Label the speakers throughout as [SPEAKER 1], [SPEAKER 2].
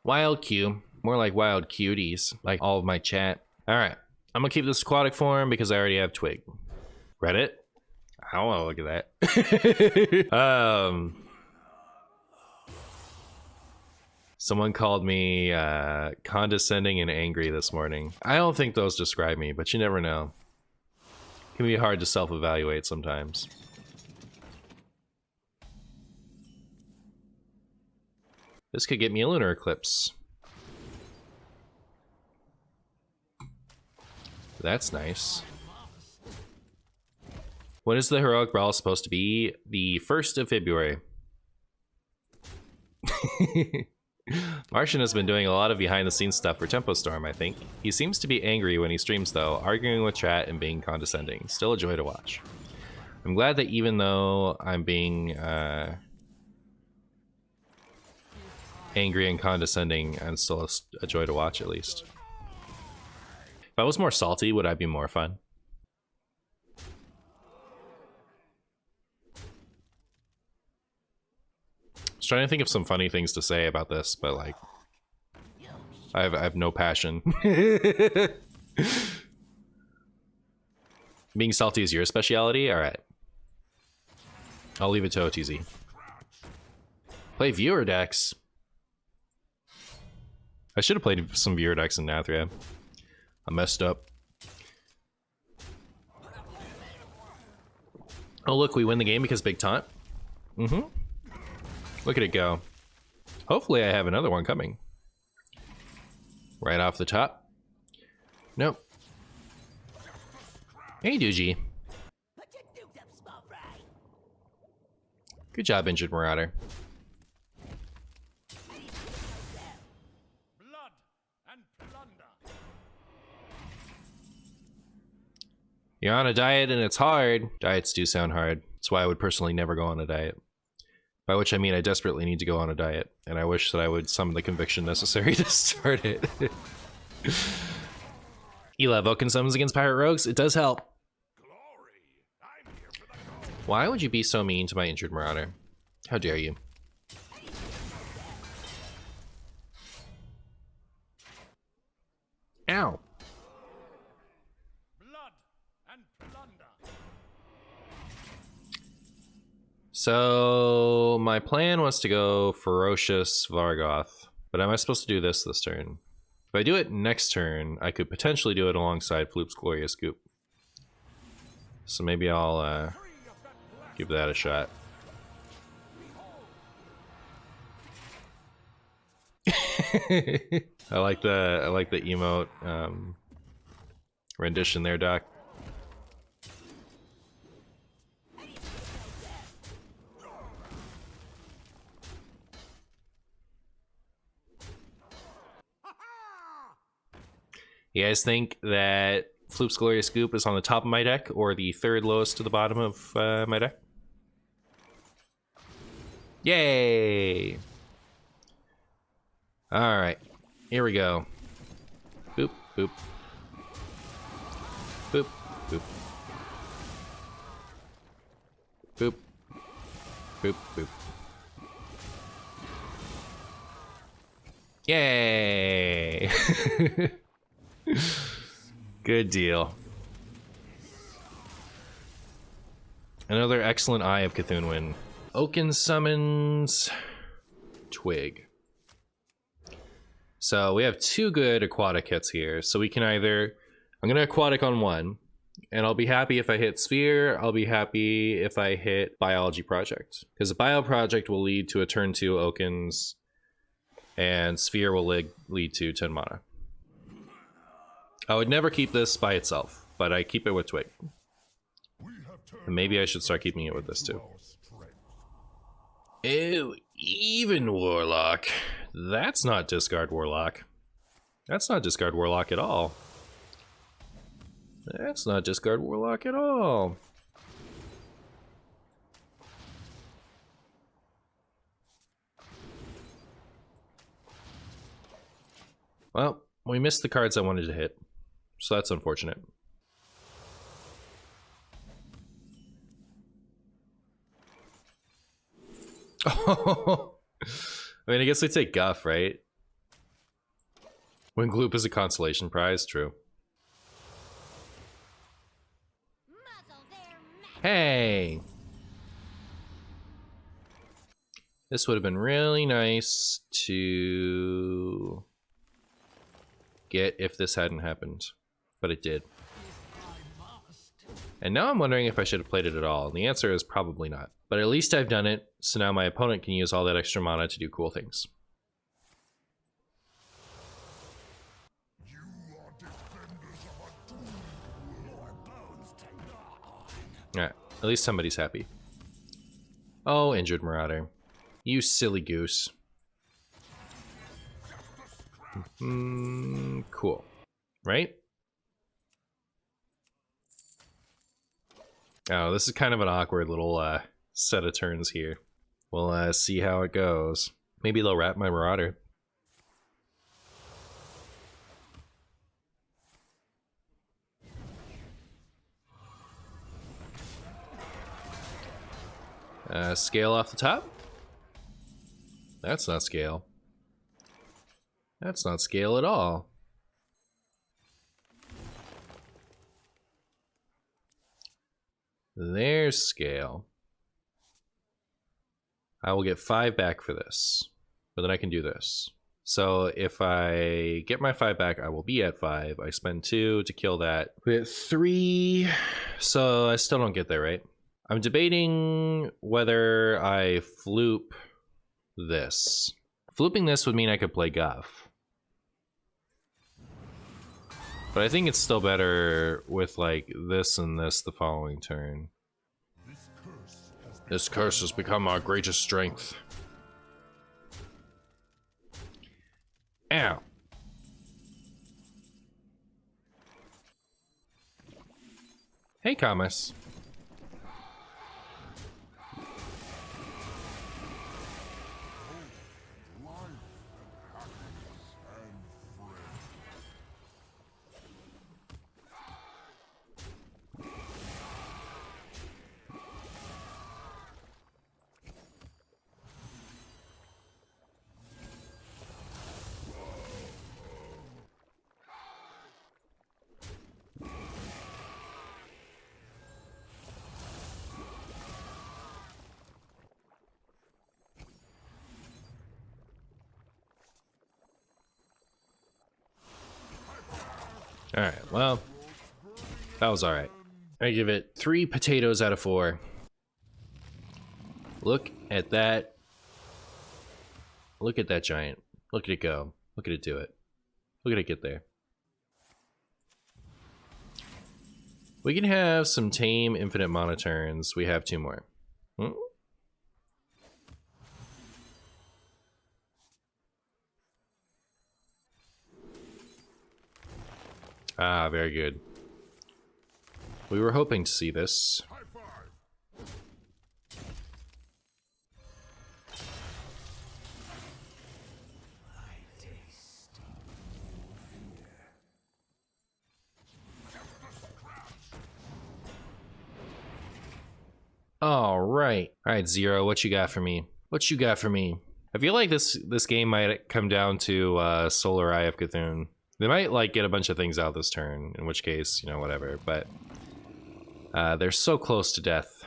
[SPEAKER 1] Wild Q. More like wild cuties, like all of my chat. All right, I'm gonna keep this aquatic form because I already have Twig. Reddit? I don't want to look at that. Someone called me condescending and angry this morning. I don't think those describe me, but you never know. It can be hard to self-evaluate sometimes. This could get me a lunar eclipse. That's nice. When is the heroic brawl supposed to be? The 1st of February. Martian has been doing a lot of behind-the-scenes stuff for Tempo Storm, I think. He seems to be angry when he streams, though, arguing with chat and being condescending. Still a joy to watch. I'm glad that even though I'm being angry and condescending, I'm still a joy to watch, at least. If I was more salty, would I be more fun? I was trying to think of some funny things to say about this, but like, I have no passion. Being salty is your speciality? Alright. I'll leave it to OTZ. Play viewer decks. I should have played some viewer decks in Nathria. I messed up. Oh look, we win the game because Big Taunt. Mm-hmm. Look at it go. Hopefully I have another one coming. Right off the top. Nope. Hey, Doogie. Good job, Injured Marauder. You're on a diet and it's hard. Diets do sound hard. That's why I would personally never go on a diet. By which I mean I desperately need to go on a diet, and I wish that I would summon the conviction necessary to start it. Eli Vulcan summons against pirate rogues? It does help. Why would you be so mean to my Injured Marauder? How dare you? Ow. So my plan was to go Ferocious Vargoth, but am I supposed to do this turn? If I do it next turn, I could potentially do it alongside Floop's Glorious Goop. So maybe I'll give that a shot. I like the emote rendition there, Doc. You guys think that Floop's Glorious Scoop is on the top of my deck or the third lowest to the bottom of my deck? Yay! Alright, here we go. Boop, boop. Boop, boop. Boop. Boop, boop. Yay! Good deal. Another excellent Eye of C'thun win. Oaken summons Twig. So we have two good aquatic hits here. So we can either... I'm going to aquatic on one, and I'll be happy if I hit Sphere. I'll be happy if I hit Biology Project. Because the Bio Project will lead to a turn 2 Oakens, and Sphere will lead to 10 mana. I would never keep this by itself, but I keep it with Twig. And maybe I should start keeping it with this too. Ew, even Warlock. That's not discard Warlock. That's not discard Warlock at all. That's not discard Warlock at all. Well, we missed the cards I wanted to hit. So that's unfortunate. Oh, I mean, I guess they take Guff, right? When Gloop is a consolation prize, true. Hey! This would have been really nice to get if this hadn't happened, but it did. And now I'm wondering if I should have played it at all, and the answer is probably not. But at least I've done it, so now my opponent can use all that extra mana to do cool things. Alright, at least somebody's happy. Oh, injured Marauder. You silly goose. Cool. Right? Oh, this is kind of an awkward little set of turns here. We'll see how it goes. Maybe they'll wrap my Marauder. Scale off the top? That's not scale. That's not scale at all. There's scale. I will get 5 back for this, but then I can do this. So if I get my 5 back, I will be at 5. I spend 2 to kill that. We get 3, so I still don't get there, right? I'm debating whether I floop this. Flooping this would mean I could play Guff. But I think it's still better with like this and this the following turn. This curse has become our greatest strength. Ow. Hey, Camus. Alright, well, that was alright. I give it 3 potatoes out of 4. Look at that. Look at that giant. Look at it go. Look at it do it. Look at it get there. We can have some tame infinite mana turns. We have 2 more. Ah, very good. We were hoping to see this. All right, Zero, what you got for me? What you got for me? I feel like this game might come down to Solar Eye of C'thun. They might like get a bunch of things out this turn, in which case, you know, whatever, but they're so close to death.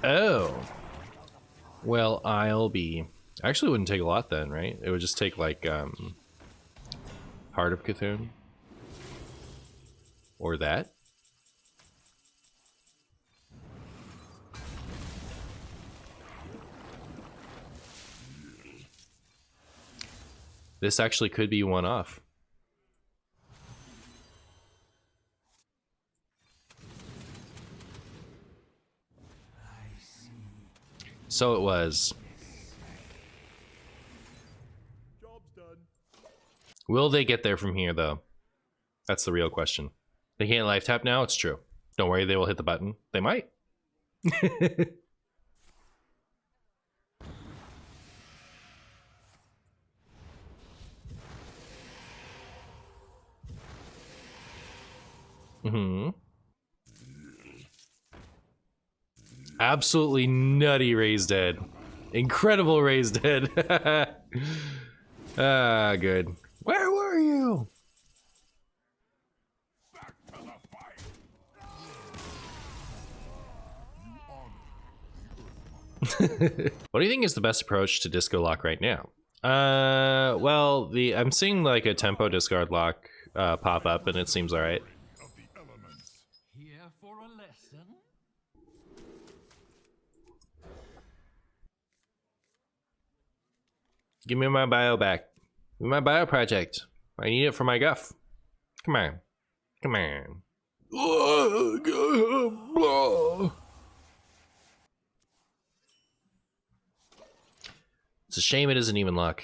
[SPEAKER 1] Oh. Well, I'll be... Actually, it wouldn't take a lot then, right? It would just take like Heart of C'thun. Or that. This actually could be one off. So it was.
[SPEAKER 2] Job's done.
[SPEAKER 1] Will they get there from here, though? That's the real question. They can't life tap now? It's true. Don't worry, they will hit the button. They might. Absolutely nutty raised dead. Incredible raised dead. Ah, good. Where were you? What do you think is the best approach to disco lock right now? Well, I'm seeing like a tempo discard lock pop up, and it seems all right.
[SPEAKER 3] Here for a lesson?
[SPEAKER 1] Give me my bio back. Give me my bio project. I need it for my guff. Come on. Come on. It's a shame it isn't even luck.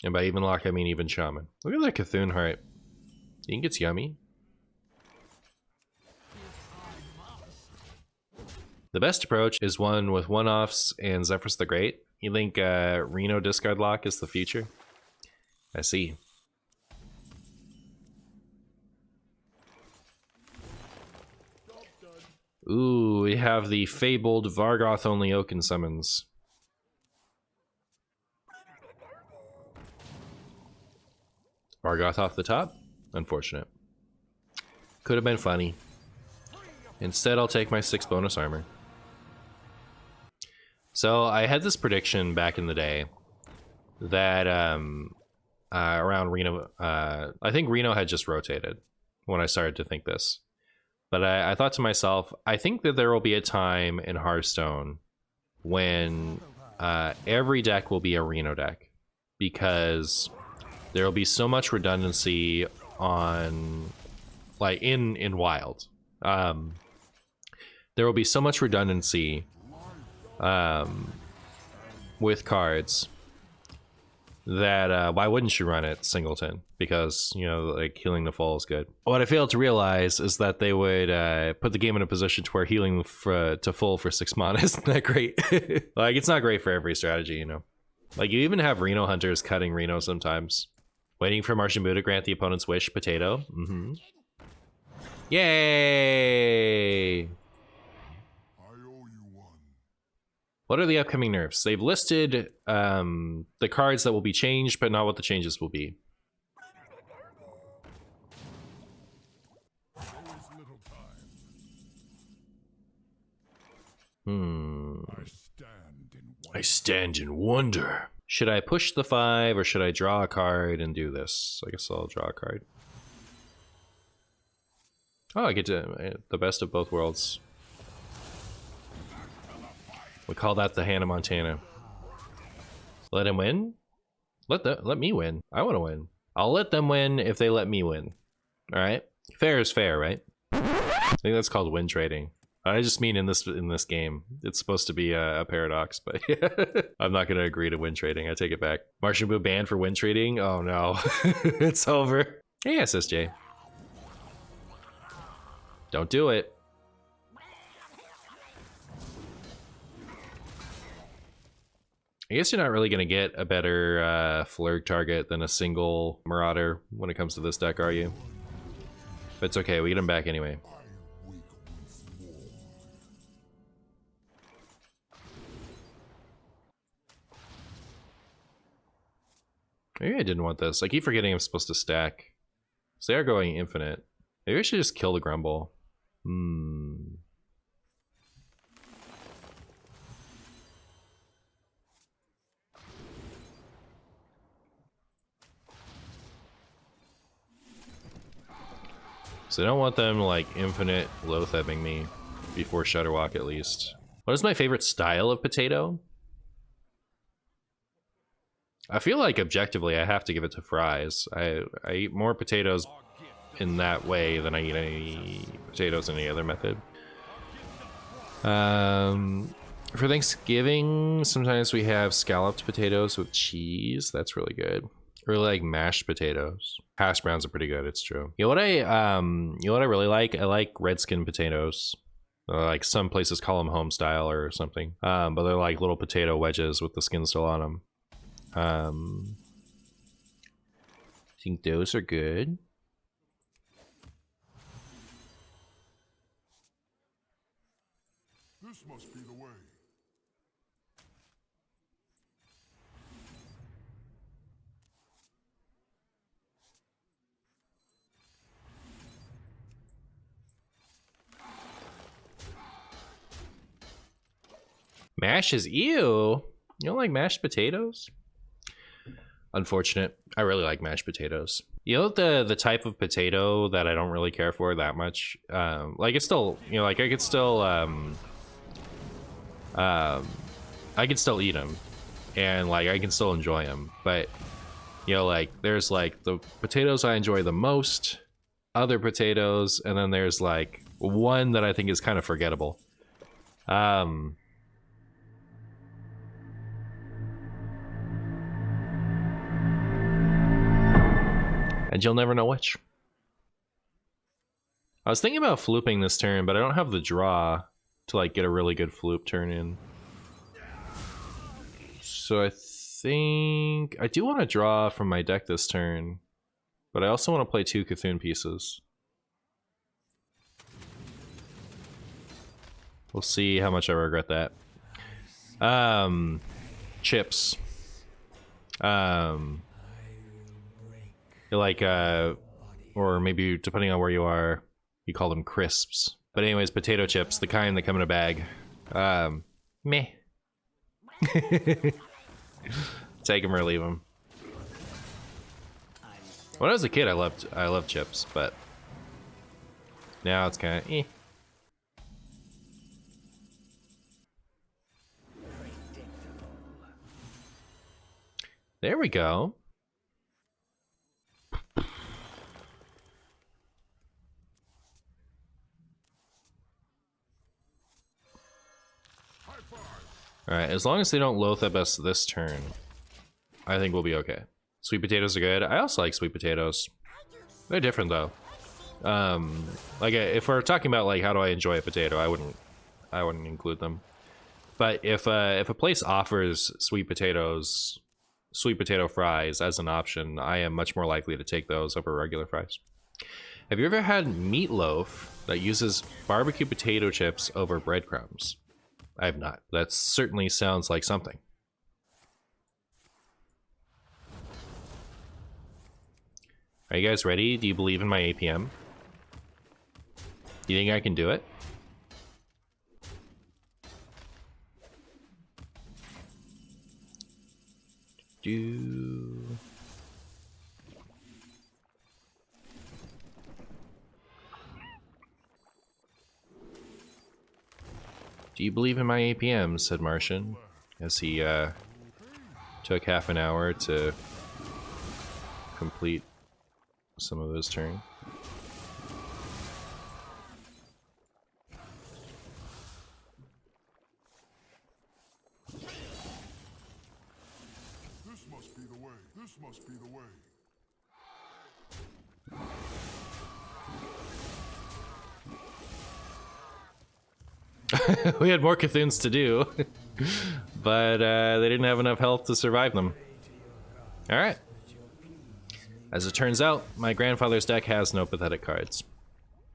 [SPEAKER 1] And by even luck, I mean even shaman. Look at that C'thun heart. You think it's yummy? The best approach is one with one-offs and Zephyrus the Great. You think Reno discard lock is the future? I see.
[SPEAKER 2] Job's done.
[SPEAKER 1] Ooh, we have the fabled Vargoth only Oaken summons. Vargoth off the top? Unfortunate. Could have been funny. Instead, I'll take my 6 bonus armor. So, I had this prediction back in the day that around Reno, I think Reno had just rotated when I started to think this. But I thought to myself, I think that there will be a time in Hearthstone when every deck will be a Reno deck, because there will be so much redundancy on, like, in Wild. There will be so much redundancy with cards that why wouldn't you run it singleton? Because, you know, like, healing the fall is good. What I failed to realize is that they would put the game in a position to where healing to full for 6 mana isn't that great. Like, it's not great for every strategy, you know. Like, you even have Reno hunters cutting Reno sometimes. Waiting for MartianBuu to grant the opponent's wish, potato. Mm-hmm. Yay! What are the upcoming nerfs? They've listed the cards that will be changed, but not what the changes will be. I stand in wonder. Should I push the 5 or should I draw a card and do this? I guess I'll draw a card. Oh, I get to the best of both worlds. We call that the Hannah Montana. Let him win? Let me win. I want to win. I'll let them win if they let me win. All right? Fair is fair, right? I think that's called win trading. I just mean in this game. It's supposed to be a paradox, but I'm not going to agree to win trading. I take it back. MartianBuu banned for win trading? Oh no. It's over. Hey, SSJ. Don't do it. I guess you're not really going to get a better Flurg target than a single Marauder when it comes to this deck, are you? But it's okay, we get him back anyway. Maybe I didn't want this. I keep forgetting I'm supposed to stack. So they are going infinite. Maybe I should just kill the Grumble. So I don't want them, like, infinite low-thebbing me before Shutterwalk, at least. What is my favorite style of potato? I feel like, objectively, I have to give it to fries. I eat more potatoes in that way than I eat any potatoes in any other method. For Thanksgiving, sometimes we have scalloped potatoes with cheese. That's really good. Or like mashed potatoes. Hash browns are pretty good, it's true. You know what I really like? I like red skin potatoes. Like some places call them home style or something. But they're like little potato wedges with the skin still on them. I think those are good.
[SPEAKER 2] This must be the way.
[SPEAKER 1] Mash is ew. You don't like mashed potatoes? Unfortunate. I really like mashed potatoes. You know the type of potato that I don't really care for that much. Like it's still, you know, like I could still eat them, and like I can still enjoy them. But you know, like there's like the potatoes I enjoy the most, other potatoes, and then there's like one that I think is kind of forgettable. And you'll never know which. I was thinking about flooping this turn, but I don't have the draw to like get a really good floop turn in. So I think I do want to draw from my deck this turn, but I also want to play 2 C'thun pieces. We'll see how much I regret that. Chips. Like or maybe depending on where you are, you call them crisps. But anyways, potato chips, the kind that come in a bag. Meh. Take them or leave them. When I was a kid, I loved chips, but now it's kind of eh. There we go. Alright, as long as they don't Loatheb us this turn, I think we'll be okay. Sweet potatoes are good. I also like sweet potatoes. They're different though. Like if we're talking about like how do I enjoy a potato, I wouldn't include them. But if a place offers sweet potato fries as an option, I am much more likely to take those over regular fries. Have you ever had meatloaf that uses barbecue potato chips over breadcrumbs? I have not. That certainly sounds like something. Are you guys ready? Do you believe in my APM? Do you think I can do it? Do you believe in my APM? Said Martian, as he took half an hour to complete some of his turn.
[SPEAKER 2] This must be the way. This must be the way.
[SPEAKER 1] We had more C'thuns to do, but they didn't have enough health to survive them. Alright. As it turns out, my grandfather's deck has no pathetic cards.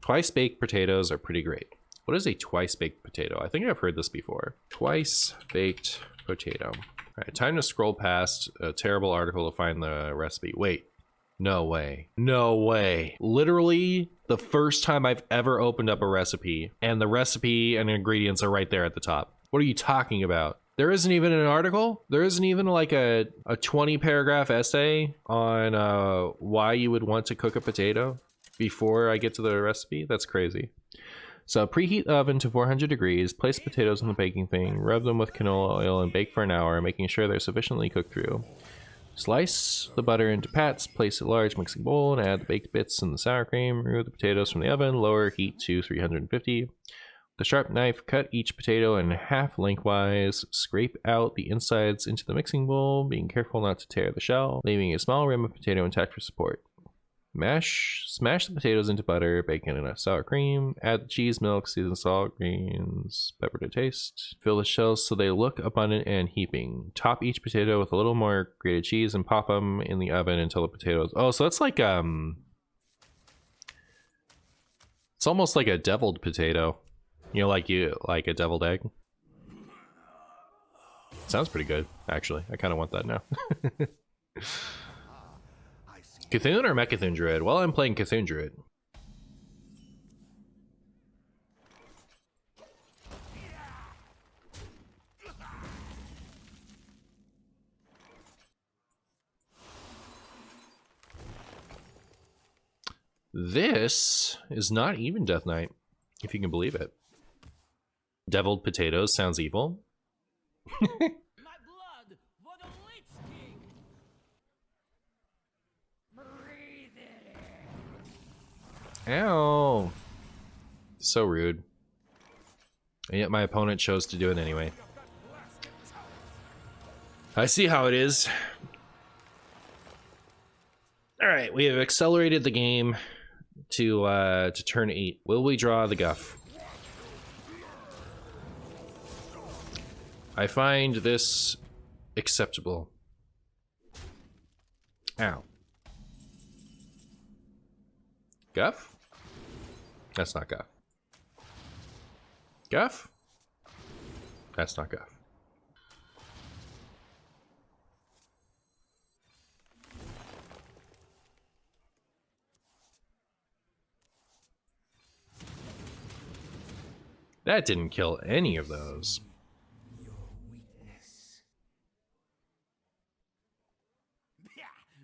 [SPEAKER 1] Twice baked potatoes are pretty great. What is a twice baked potato? I think I've heard this before. Twice baked potato. Alright, time to scroll past a terrible article to find the recipe. Wait. No way. No way. Literally the first time I've ever opened up a recipe, and the recipe and ingredients are right there at the top. What are you talking about? There isn't even an article? There isn't even like a 20 paragraph essay on why you would want to cook a potato before I get to the recipe? That's crazy. So preheat the oven to 400 degrees, place potatoes on the baking thing, rub them with canola oil and bake for an hour, making sure they're sufficiently cooked through. Slice the butter into pats, place a large mixing bowl, and add the baked bits and the sour cream. Remove the potatoes from the oven, lower heat to 350. With a sharp knife, cut each potato in half lengthwise. Scrape out the insides into the mixing bowl, being careful not to tear the shell, leaving a small rim of potato intact for support. Smash the potatoes into butter, bake in enough sour cream, add the cheese, milk, seasoned salt, greens, pepper to taste. Fill the shells so they look abundant and heaping. Top each potato with a little more grated cheese and pop them in the oven until the potatoes... Oh, so that's like, it's almost like a deviled potato. You like a deviled egg? Sounds pretty good, actually. I kind of want that now. C'thun or Mechathun Druid? Well, I'm playing C'thun Druid. This is not even Death Knight, if you can believe it. Deviled potatoes sounds evil.
[SPEAKER 3] My blood for the Lich King. Breathe it in.
[SPEAKER 1] Ow. So rude. And yet my opponent chose to do it anyway. I see how it is. Alright, we have accelerated the game to turn 8. Will we draw the Guff? I find this acceptable. Ow. Guff? That's not Guff. Guff? That's not Guff. That didn't kill any of those.
[SPEAKER 3] Your weakness.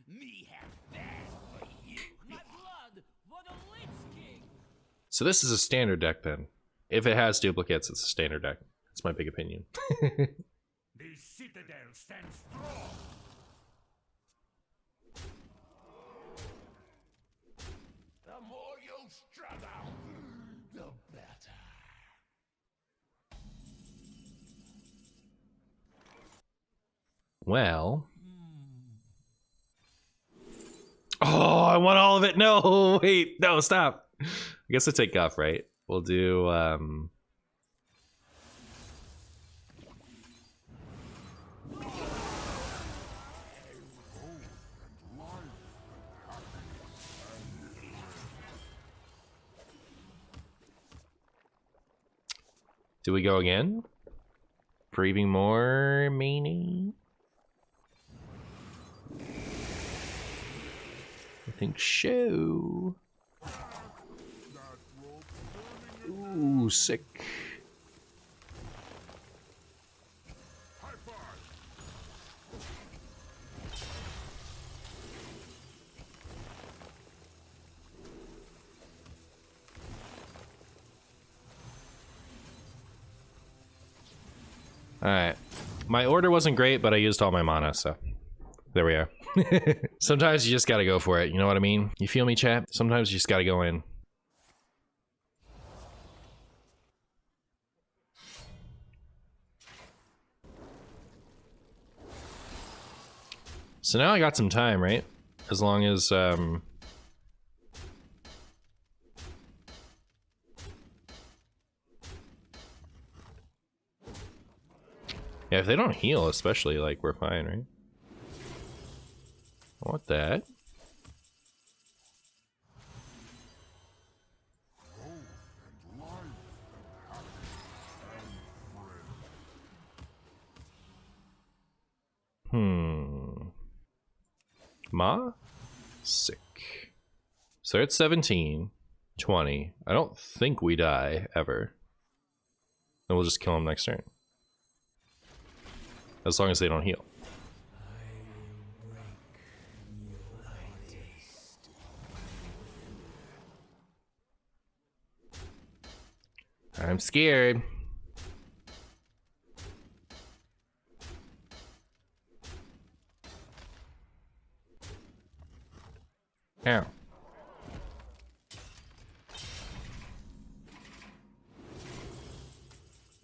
[SPEAKER 3] Me have bad for you. My blood for the Lich King.
[SPEAKER 1] So this is a standard deck then. If it has duplicates, it's a standard deck. That's my big opinion.
[SPEAKER 3] The citadel stands strong. The more you struggle, the better.
[SPEAKER 1] Well. Oh, I want all of it. No, wait, no, stop. I guess I take Guff, right? We'll do do we go again? For even more meanie? I think so. Ooh, sick. Alright. My order wasn't great, but I used all my mana, so there we are. Sometimes you just gotta go for it, you know what I mean? You feel me, chat? Sometimes you just gotta go in. So now I got some time, right? As long as, yeah, if they don't heal, especially, like, we're fine, right? I want that. Ma? Sick. So they're at 17, 20. I don't think we die, ever. And we'll just kill them next turn. As long as they don't heal. I'm scared. Ow.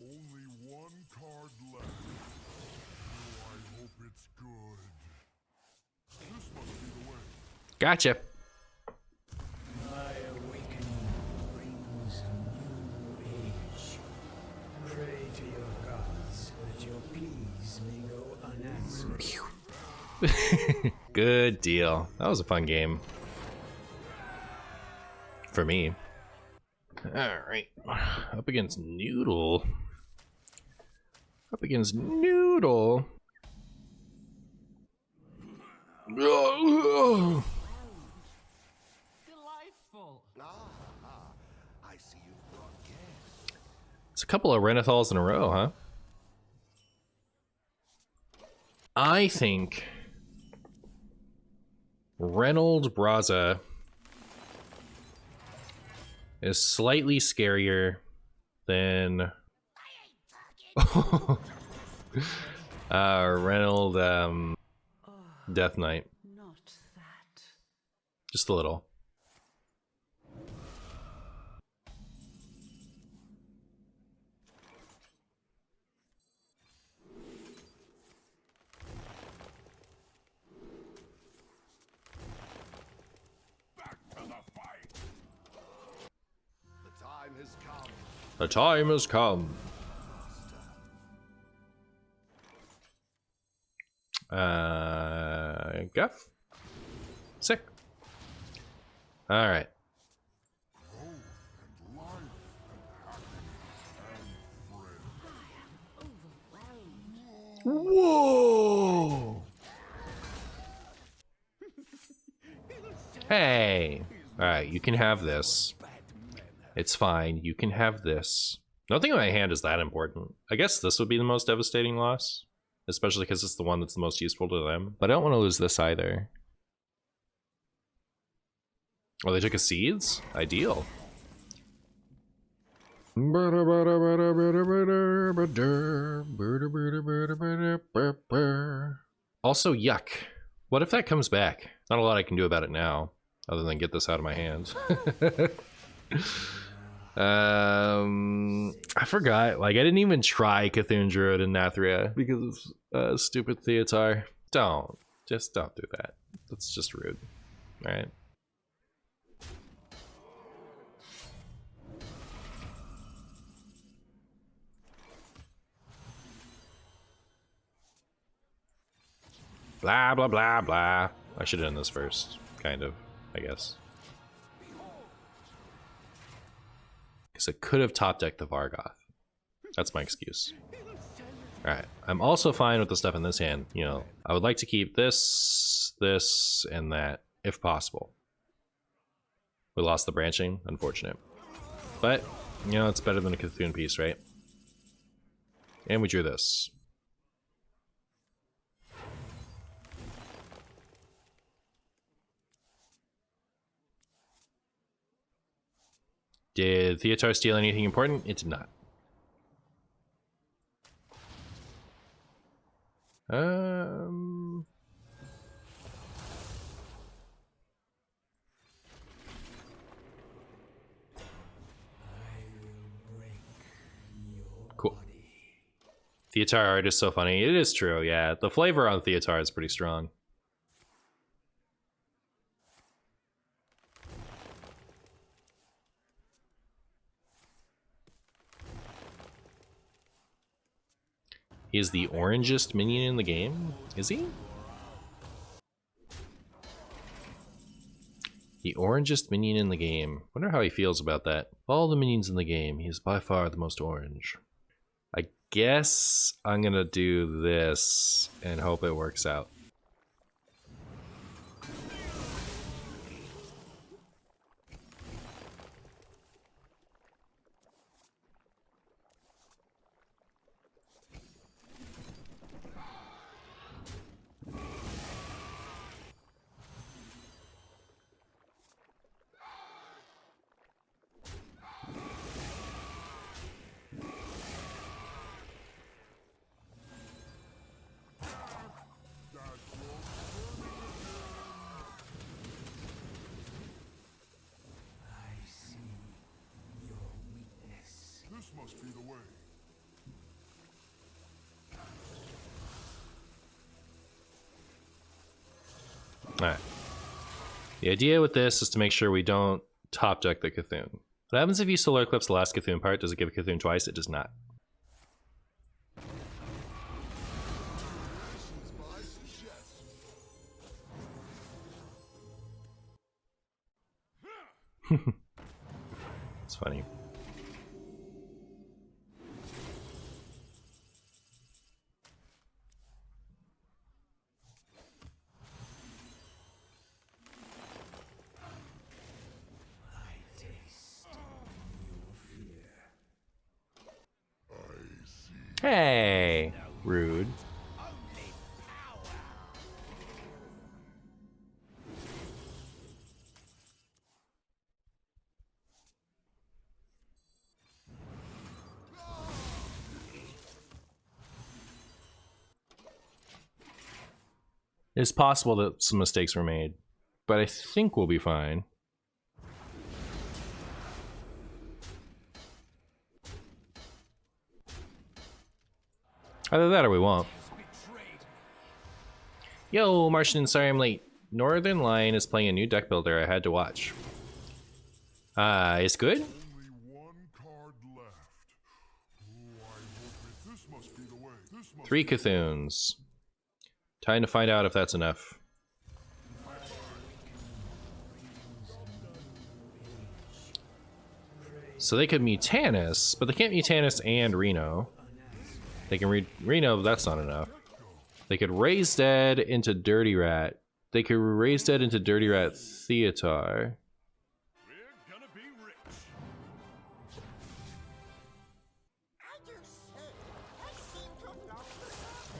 [SPEAKER 2] Only one card left. Oh, I hope it's good. This must be the way.
[SPEAKER 1] Gotcha.
[SPEAKER 4] My awakening brings a new age. Pray to your gods that your pleas may go unanswered.
[SPEAKER 1] Good deal. That was a fun game. For me. Alright. Up against Noodle. Up against Noodle.
[SPEAKER 3] Delightful.
[SPEAKER 2] I see you've brought guests.
[SPEAKER 1] It's a couple of Renethals in a row, huh? I think Reynold Braza is slightly scarier than Reynold Death Knight.
[SPEAKER 3] Not that.
[SPEAKER 1] Just a little.
[SPEAKER 2] Back to the fight. The time has come.
[SPEAKER 1] The time has come. Guff? Sick. Alright.
[SPEAKER 2] And life and happiness and friends.
[SPEAKER 1] Whoa! Hey! Alright, you can have this. It's fine, you can have this. Nothing in my hand is that important. I guess this would be the most devastating loss. Especially because it's the one that's the most useful to them. But I don't want to lose this either. Oh, they took a Seeds? Ideal. Also, yuck. What if that comes back? Not a lot I can do about it now, other than get this out of my hands. I forgot. Like, I didn't even try C'thun Druid in Nathria because of stupid Theatar. Just don't do that. That's just rude. All right. Blah blah blah blah. I should have done this first, kind of, I guess. Because I could have top decked the Vargoth. That's my excuse. Alright, I'm also fine with the stuff in this hand. You know, I would like to keep this, this, and that, if possible. We lost the branching, unfortunate. But, you know, it's better than a C'thun piece, right? And we drew this. Did Theatar steal anything important? It did not. Cool. Theatar art is so funny. It is true, yeah. The flavor on Theatar is pretty strong. He is the orangest minion in the game? Is he? The orangest minion in the game. Wonder how he feels about that. Of all the minions in the game, he is by far the most orange. I guess I'm gonna do this and hope it works out.
[SPEAKER 2] This must be the way.
[SPEAKER 1] Alright. The idea with this is to make sure we don't top deck the C'thun. What happens if you solar eclipse the last C'thun part? Does it give C'thun twice? It does not. It's funny. Hey, rude. It's possible that some mistakes were made, but I think we'll be fine. Either that or we won't. Yo, Martian, sorry I'm late. Northern Lion is playing a new deck builder I had to watch. It's good?
[SPEAKER 2] Only one card left. Oh, I hope this must be the way. This must
[SPEAKER 1] 3 C'thuns. Time to find out if that's enough. So they could Mutanus, but they can't Mutanus and Reno. They can read Reno, but that's not enough. They could raise dead into Dirty Rat. They could raise dead into Dirty Rat Theatar.
[SPEAKER 2] We're gonna be rich.
[SPEAKER 5] I do say, I seem to have lost the surface.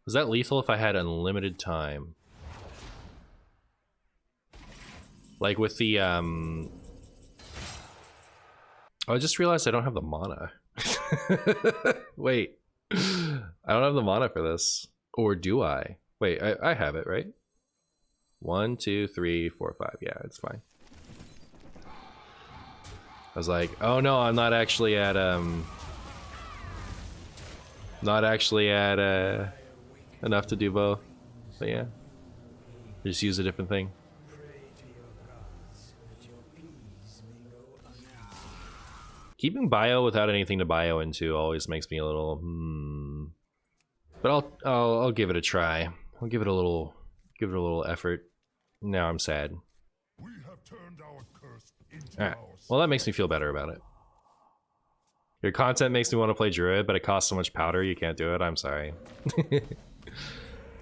[SPEAKER 1] Was that lethal if I had unlimited time? Like with the oh, I just realized I don't have the mana. Wait. I don't have the mana for this. Or do I? Wait, I have it, right? 1, 2, 3, 4, 5. Yeah, it's fine. I was like, oh no, I'm not actually at enough to do both. But yeah. Just use a different thing. Keeping bio without anything to bio into always makes me a little But I'll give it a try. I'll give it a little effort. Now I'm sad.
[SPEAKER 2] We have turned our curse into
[SPEAKER 1] Alright.
[SPEAKER 2] our
[SPEAKER 1] Well, that makes me feel better about it. Your content makes me want to play Druid, but it costs so much powder you can't do it. I'm sorry.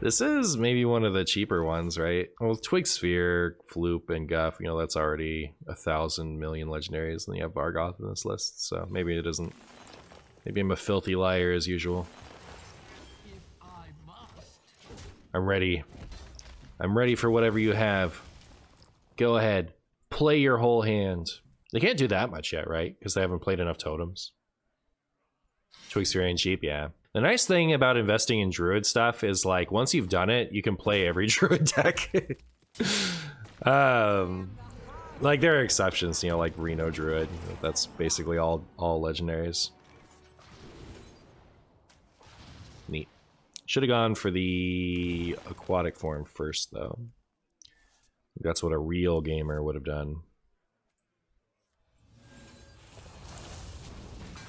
[SPEAKER 1] This is maybe one of the cheaper ones, right? Well, Twig Sphere, Floop, and Guff, you know, that's already 1,000 million legendaries, and you have Vargoth in this list, so maybe it isn't. Maybe I'm a filthy liar as usual.
[SPEAKER 3] If I must.
[SPEAKER 1] I'm ready. I'm ready for whatever you have. Go ahead. Play your whole hand. They can't do that much yet, right? Because they haven't played enough totems. Twig Sphere ain't cheap, yeah. The nice thing about investing in Druid stuff is, like, once you've done it, you can play every Druid deck. Like, there are exceptions, you know, like Reno Druid. That's basically all legendaries. Neat. Should have gone for the aquatic form first, though. That's what a real gamer would have done.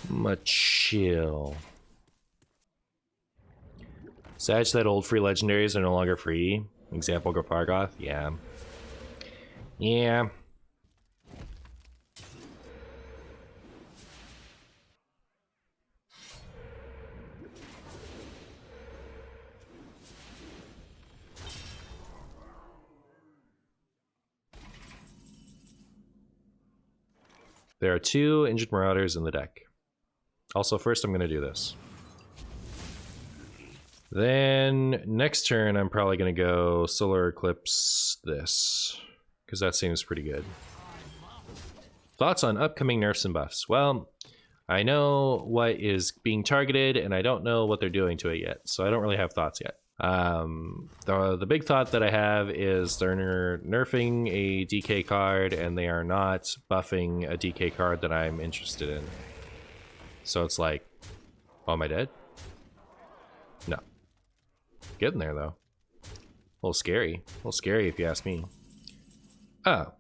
[SPEAKER 1] Much chill. Sag that old free legendaries are no longer free. Example, Garfargoth? Yeah. Yeah. There are 2 Injured Marauders in the deck. Also, first I'm going to do this. Then, next turn, I'm probably going to go Solar Eclipse this, because that seems pretty good. Thoughts on upcoming nerfs and buffs? Well, I know what is being targeted, and I don't know what they're doing to it yet, so I don't really have thoughts yet. The big thought that I have is they're nerfing a DK card, and they are not buffing a DK card that I'm interested in. So it's like, oh, am I dead? No. Getting there, though. A little scary. A little scary if you ask me. Oh.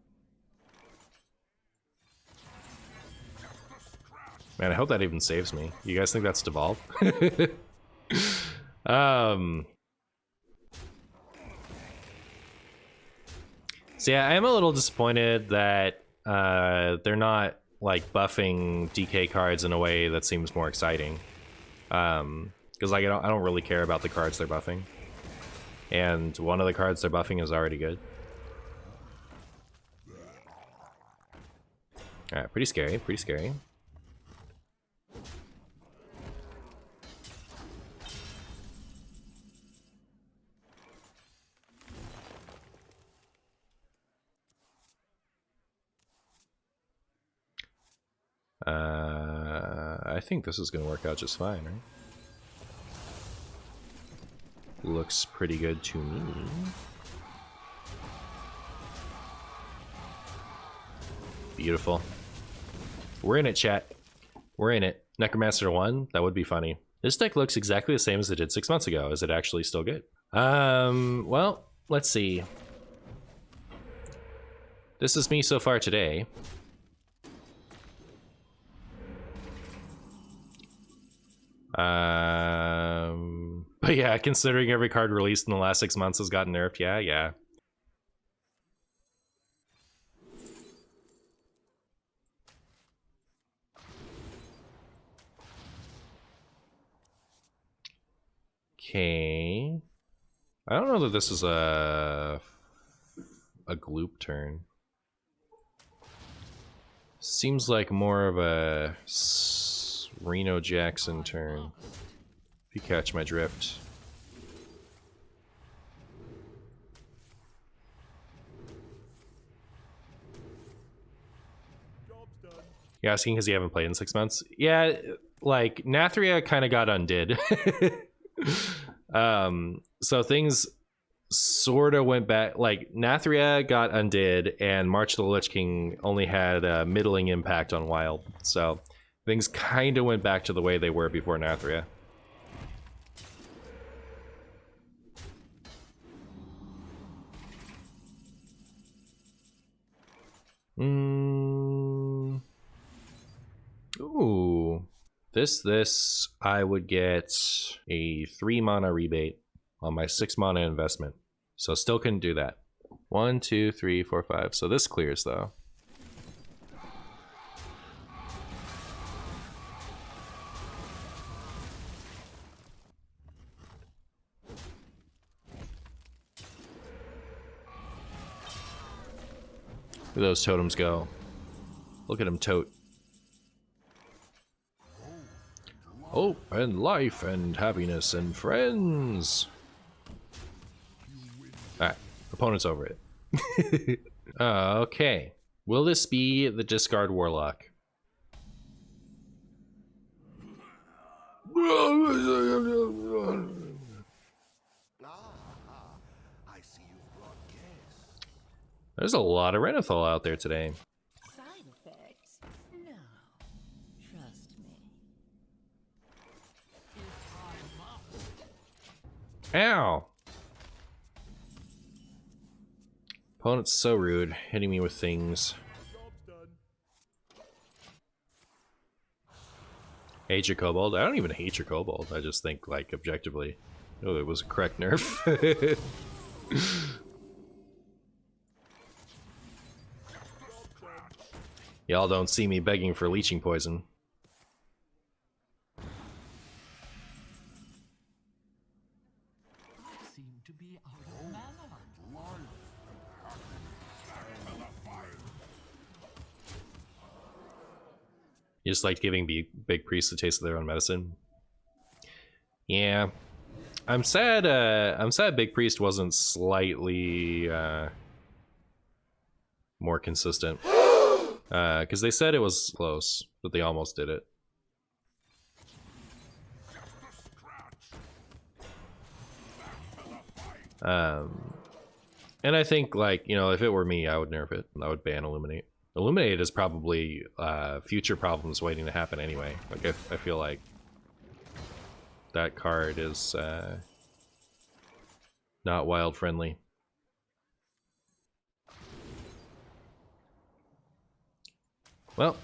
[SPEAKER 1] Man, I hope that even saves me. You guys think that's devolved? So yeah, I am a little disappointed that they're not like buffing DK cards in a way that seems more exciting. Because like I don't really care about the cards they're buffing, and one of the cards they're buffing is already good. All right, pretty scary, pretty scary. I think this is gonna work out just fine, right? Looks pretty good to me. Beautiful. We're in it, chat. We're in it. Necromancer 1? That would be funny. This deck looks exactly the same as it did 6 months ago. Is it actually still good? Well, let's see. This is me so far today. But yeah, considering every card released in the last 6 months has gotten nerfed, yeah. Okay. I don't know that this is a gloop turn. Seems like more of a Reno Jackson turn. If you catch my drift. You're asking because you haven't played in 6 months? Yeah, like Nathria kind of got undid. So things sort of went back. Like Nathria got undid, and March of the Lich King only had a middling impact on Wild. So things kind of went back to the way they were before Nathria. Ooh. This, I would get a 3 mana rebate on my 6 mana investment. So still couldn't do that. 1, 2, 3, 4, 5. So this clears though. Look at those totems go. Look at them tote. Hope and life and happiness and friends. Alright, opponent's over it. Okay. Will this be the discard warlock?
[SPEAKER 2] I see you've brought guests.
[SPEAKER 1] There's a lot of Renathal out there today.
[SPEAKER 6] Side effects? No. Trust me.
[SPEAKER 1] Ow! Opponent's so rude, hitting me with things. Hate your kobold? I don't even hate your kobold. I just think, like, objectively, oh, it was a correct nerf. Y'all don't see me begging for leeching poison.
[SPEAKER 3] I seem to be out of mana.
[SPEAKER 1] You just like giving big priests a taste of their own medicine. Yeah, I'm sad. I'm sad Big Priest wasn't slightly more consistent. Because they said it was close, but they almost did it. And I think, like, you know, if it were me, I would nerf it. I would ban Illuminate. Illuminate is probably future problems waiting to happen anyway. Like, I feel like that card is not wild friendly. Well,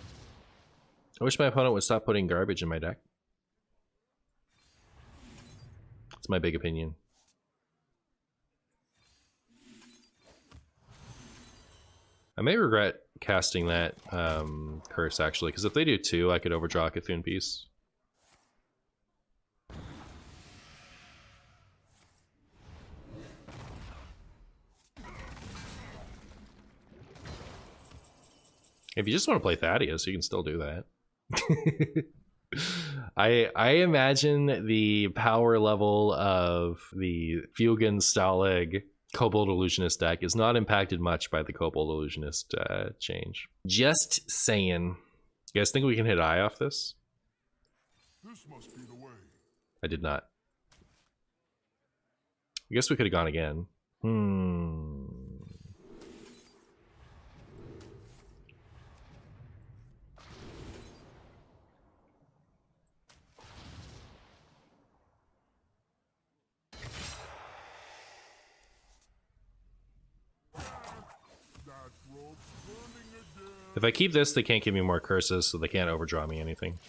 [SPEAKER 1] I wish my opponent would stop putting garbage in my deck. That's my big opinion. I may regret casting that curse actually, because if they do 2, I could overdraw a C'thun piece. If you just want to play Thaddeus, you can still do that. I imagine the power level of the Fugan Stalag Kobold Illusionist deck is not impacted much by the Kobold Illusionist change. Just saying. You guys think we can hit eye off this?
[SPEAKER 2] This must be the way.
[SPEAKER 1] I did not. I guess we could have gone again.
[SPEAKER 2] That rope's burning again.
[SPEAKER 1] If I keep this, they can't give me more curses, so they can't overdraw me anything.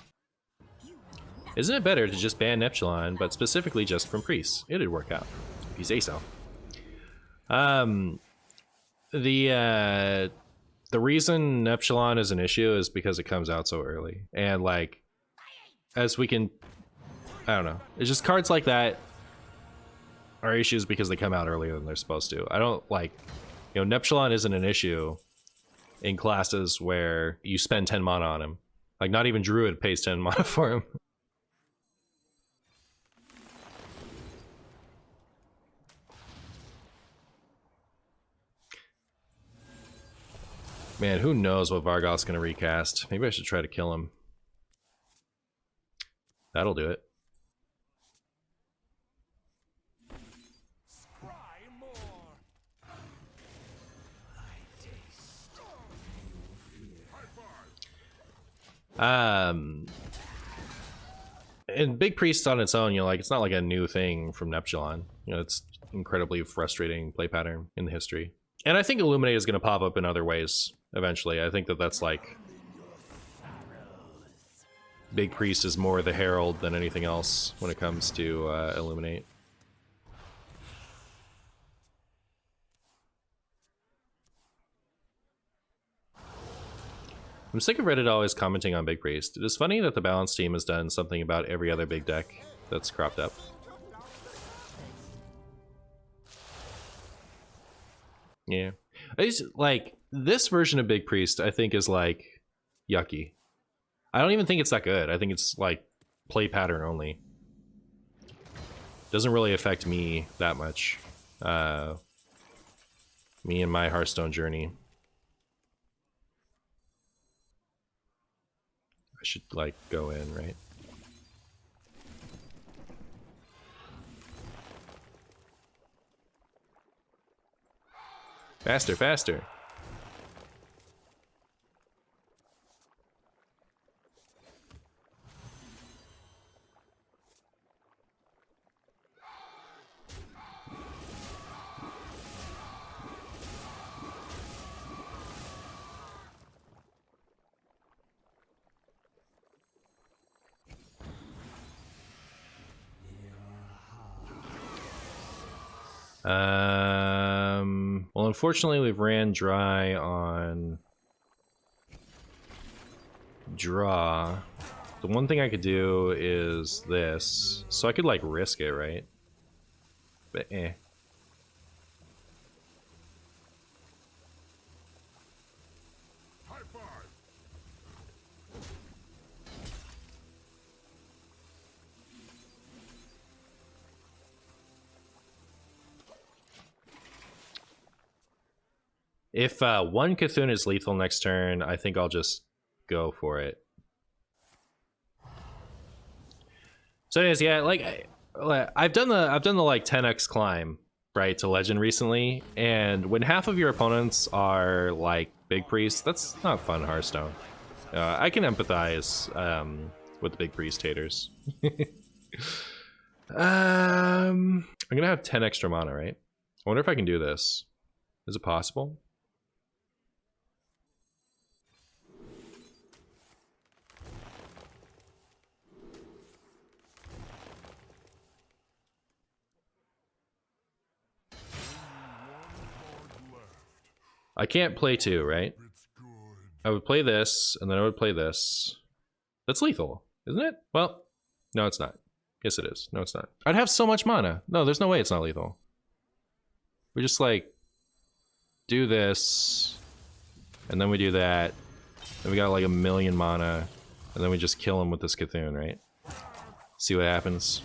[SPEAKER 1] Isn't it better to just ban Neptulon, but specifically just from priests? It'd work out, if you say so. The reason Neptulon is an issue is because it comes out so early. And like, as we can, I don't know. It's just cards like that are issues because they come out earlier than they're supposed to. I don't like, you know, Neptulon isn't an issue in classes where you spend 10 mana on him. Like, not even Druid pays 10 mana for him. Man, who knows what Vargoth's gonna recast? Maybe I should try to kill him. That'll do it.
[SPEAKER 3] Cry more.
[SPEAKER 1] And Big Priest on its own, you know, like, it's not like a new thing from Neptulon. You know, it's incredibly frustrating play pattern in the history. And I think Illuminate is going to pop up in other ways eventually. I think that that's like... Big Priest is more the herald than anything else when it comes to Illuminate. I'm sick of Reddit always commenting on Big Priest. It is funny that the balance team has done something about every other big deck that's cropped up. Yeah. It's like, this version of Big Priest, I think, is like yucky. I don't even think it's that good. I think it's like play pattern only. Doesn't really affect me that much. Me and my Hearthstone journey. I should like go in, right? Faster, faster. Well, unfortunately, we've ran dry on draw. The one thing I could do is this. So I could, like, risk it, right? But, eh.
[SPEAKER 2] High five.
[SPEAKER 1] If one C'thun is lethal next turn, I think I'll just go for it. So anyways, yeah, like I've done the like 10x climb, right, to legend recently, and when half of your opponents are like Big Priest, that's not fun Hearthstone. I can empathize with the Big Priest haters. I'm gonna have 10 extra mana, right? I wonder if I can do this. Is it possible? I can't play two, right?
[SPEAKER 2] It's good.
[SPEAKER 1] I would play this, and then I would play this. That's lethal, isn't it? Well, no, it's not. Yes, it is. No, it's not. I'd have so much mana. No, there's no way it's not lethal. We just, like, do this, and then we do that. Then we got, like, 1,000,000 mana, and then we just kill him with this C'thun, right? See what happens.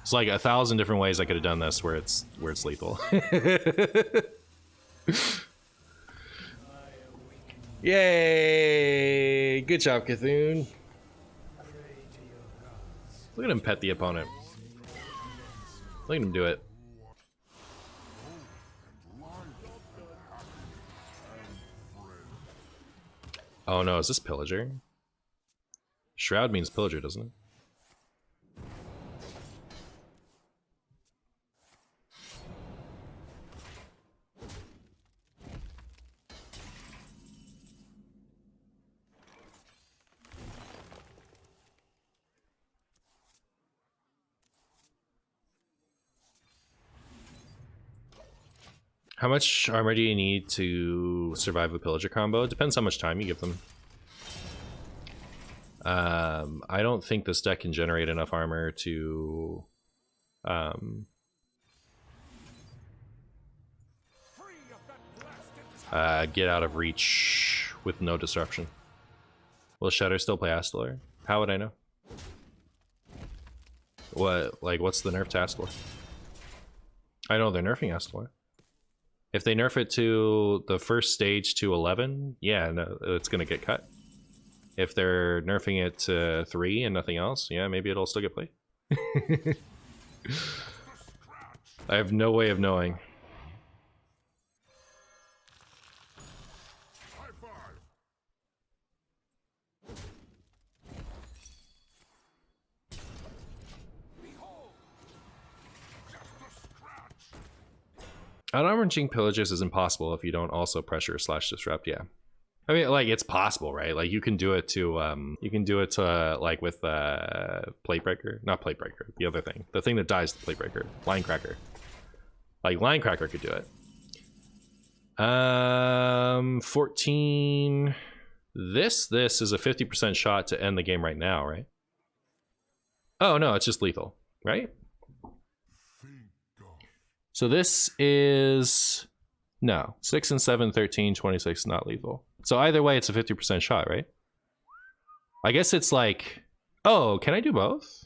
[SPEAKER 1] It's like 1,000 different ways I could have done this where it's lethal. Yay! Good job, C'thun. Look at him pet the opponent. Look at him do it. Oh no, is this Pillager? Shroud means Pillager, doesn't it? How much armor do you need to survive a Pillager combo? It depends how much time you give them. I don't think this deck can generate enough armor to get out of reach with no disruption. Will Shadow still play Astolor? How would I know? What's the nerf to Astolor? I know they're nerfing Astolor. If they nerf it to the first stage to 11, yeah, no, it's gonna get cut. If they're nerfing it to 3 and nothing else, yeah, maybe it'll still get played. I have no way of knowing.
[SPEAKER 2] High five.
[SPEAKER 1] Out-armoraging Pillagers is impossible if you don't also pressure / disrupt, yeah. I mean, like, it's possible, right? Like, you can do it to, like, with, Platebreaker. Not Platebreaker, the other thing. The thing that dies to Platebreaker. Linecracker. Like, Linecracker could do it. 14... This is a 50% shot to end the game right now, right? Oh, no, it's just lethal, right? So this is... No, 6 and 7, 13, 26, not lethal. So either way, it's a 50% shot, right? I guess it's like... Oh, can I do both?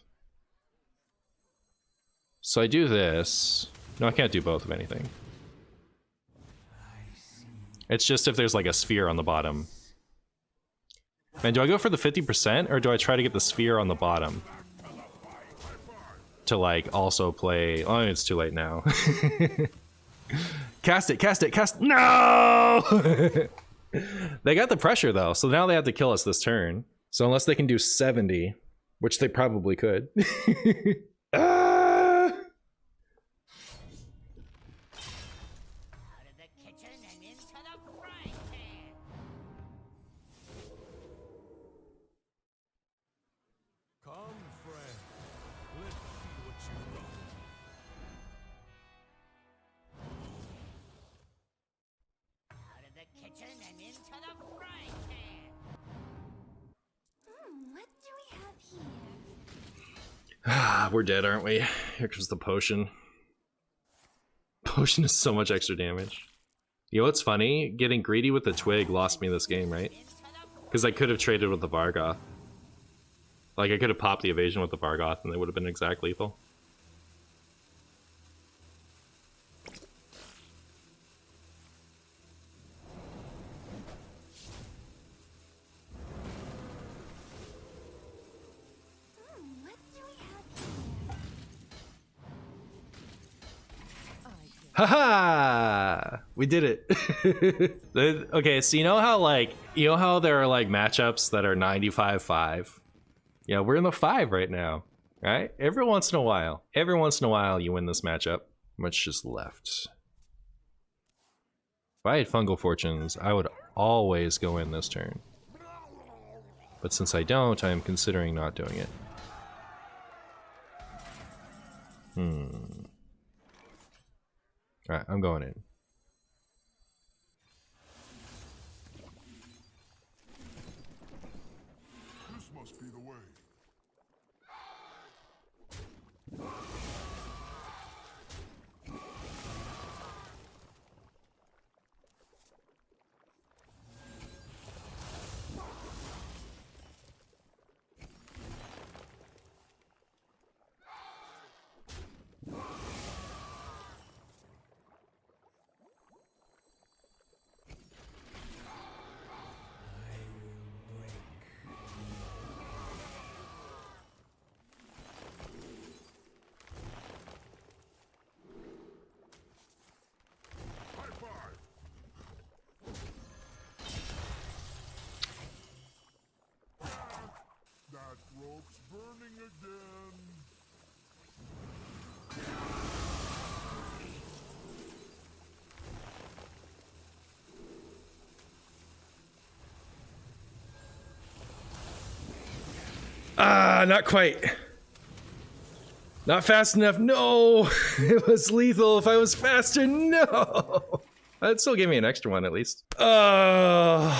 [SPEAKER 1] So I do this. No, I can't do both of anything. It's just if there's like a sphere on the bottom. Man, do I go for the 50% or do I try to get the sphere on the bottom? To like also play... Oh, it's too late now. Cast it, cast it, cast... No! They got the pressure though, so now they have to kill us this turn. So unless they can do 70, which they probably could.
[SPEAKER 3] Out of the kitchen and into the frying pan.
[SPEAKER 2] Come, friend. Let's see what you've got.
[SPEAKER 3] Out of the kitchen and into the frying pan.
[SPEAKER 6] What do we have here?
[SPEAKER 1] We're dead, aren't we? Here comes the potion. Potion is so much extra damage. You know what's funny? Getting greedy with the twig lost me this game, right? Because I could have traded with the Vargoth. Like, I could have popped the evasion with the Vargoth and they would have been exact lethal.
[SPEAKER 6] What do we have here?
[SPEAKER 1] Haha! We did it. Okay, so you know how there are like matchups that are 95-5? Yeah, we're in the 5 right now, right? Every once in a while you win this matchup. Much just left. If I had Fungal Fortunes, I would always go in this turn. But since I don't, I am considering not doing it. Alright, I'm going in.
[SPEAKER 2] This must be the way. High five. That rope's burning again.
[SPEAKER 1] Ah, not quite. Not fast enough. No, it was lethal. If I was faster, no. That'd still give me an extra one at least. I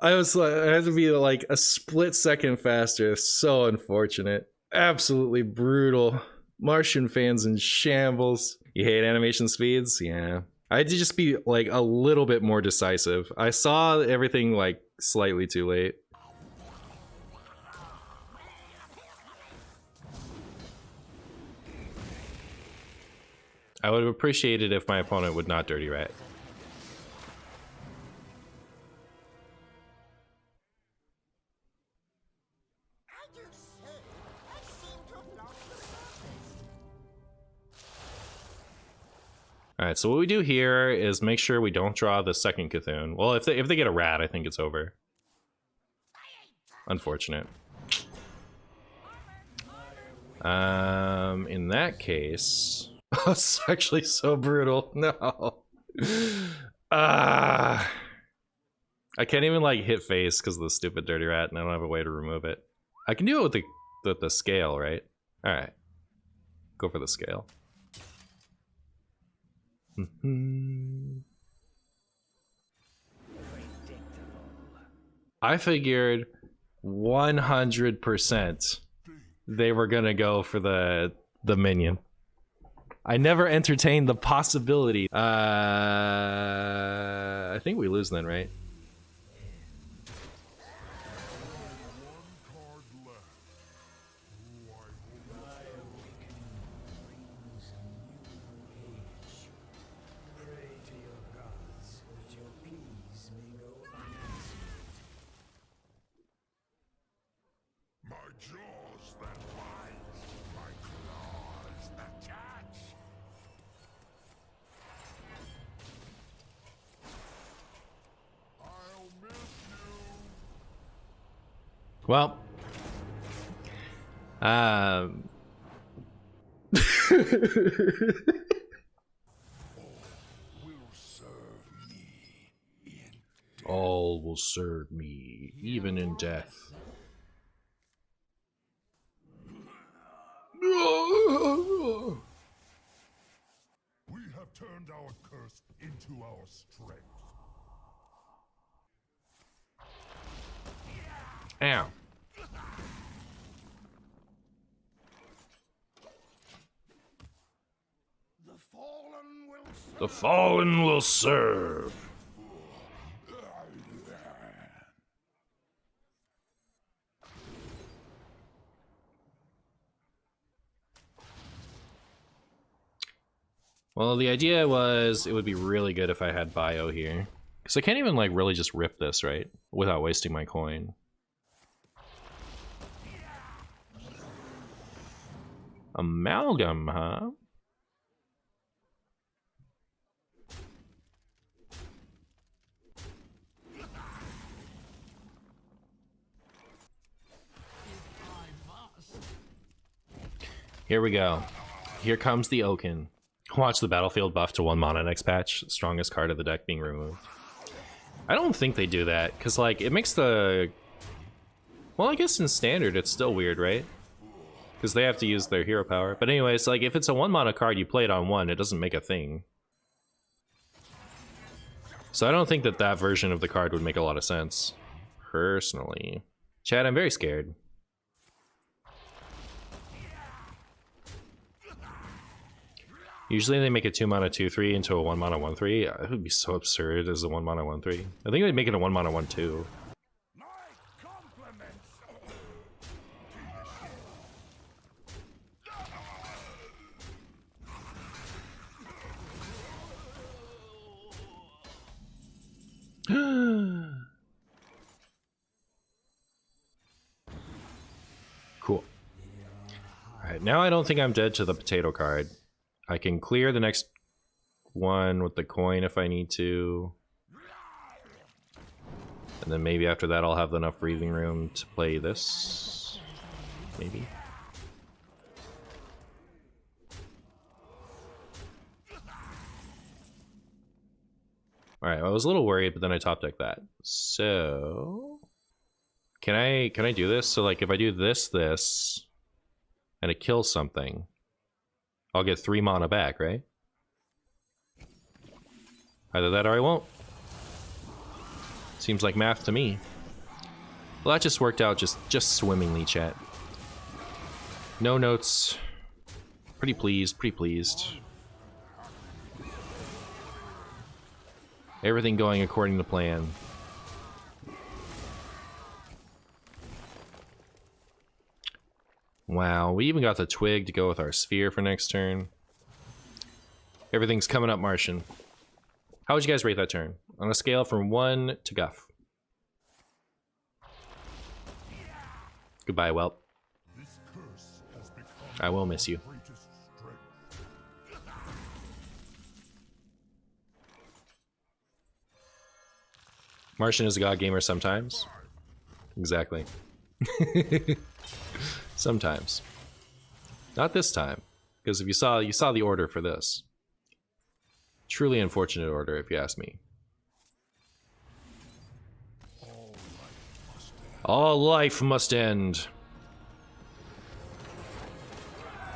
[SPEAKER 1] was like, I had to be like a split second faster. So unfortunate. Absolutely brutal. Martian fans in shambles. You hate animation speeds? Yeah. I had to just be like a little bit more decisive. I saw everything like slightly too late. I would have appreciated if my opponent would not dirty rat.
[SPEAKER 5] I do so. I seem to have lost the purpose.
[SPEAKER 1] Alright, so what we do here is make sure we don't draw the second C'thun. Well, if they get a rat, I think it's over. Unfortunate. In that case... it's actually so brutal. No. I can't even like hit face because of the stupid dirty rat, and I don't have a way to remove it. I can do it with the scale, right? Alright. Go for the scale. I figured 100% they were gonna go for the minion. I never entertained the possibility. I think we lose then, right?
[SPEAKER 2] One card left. Oh, I hope
[SPEAKER 4] My awakening brings a new age. Pray to your gods that your pleas may go unanswered.
[SPEAKER 2] my jaws that bite, my claws that catch. I'll miss you.
[SPEAKER 1] Well.
[SPEAKER 2] Will serve me in
[SPEAKER 1] All will serve me, even in death.
[SPEAKER 2] We have turned our curse into our strength.
[SPEAKER 1] Ow.
[SPEAKER 2] The fallen will serve.
[SPEAKER 1] The fallen will serve. Well, the idea was it would be really good if I had bio here. Because I can't even like really just rip this, right? Without wasting my coin. Amalgam, huh? Here we go. Here comes the Oaken. Watch the battlefield buff to 1 mana next patch. Strongest card of the deck being removed. I don't think they do that, because like it makes the... Well, I guess in standard it's still weird, right? Because they have to use their hero power. But anyways, like if it's a 1 mana card, you play it on 1, it doesn't make a thing. So I don't think that that version of the card would make a lot of sense, personally. Chad, I'm very scared. Usually they make a 2 mana 2/3 into a 1 mana 1/3. It would be so absurd as a 1 mana 1/3. I think they'd make it a 1 mana 1/2.
[SPEAKER 2] My compliments.
[SPEAKER 1] Cool. Alright, now I don't think I'm dead to the potato card. I can clear the next one with the coin if I need to. And then maybe after that I'll have enough breathing room to play this. Maybe. Alright, I was a little worried, but then I top decked that. So can I do this? So like if I do this, and it kills something, I'll get 3 mana back, right? Either that or I won't. Seems like math to me. Well, that just worked out just swimmingly, chat. No notes. Pretty pleased, pretty pleased. Everything going according to plan. Wow, we even got the twig to go with our sphere for next turn. Everything's coming up, Martian. How would you guys rate that turn? On a scale from 1 to guff. Goodbye, Whelp.
[SPEAKER 2] This curse has become
[SPEAKER 1] I will miss you.
[SPEAKER 2] our greatest strength.
[SPEAKER 1] Martian is a god gamer sometimes. Exactly. Sometimes. Not this time. Because if you saw the order for this. Truly unfortunate order, if you ask me. All life must end.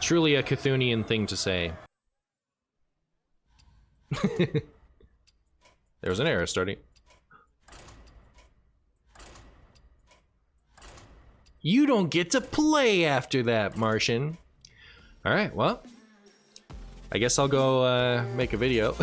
[SPEAKER 1] Truly a C'thunian thing to say. There was an error starting. You don't get to play after that, Martian. Alright, well. I guess I'll go make a video.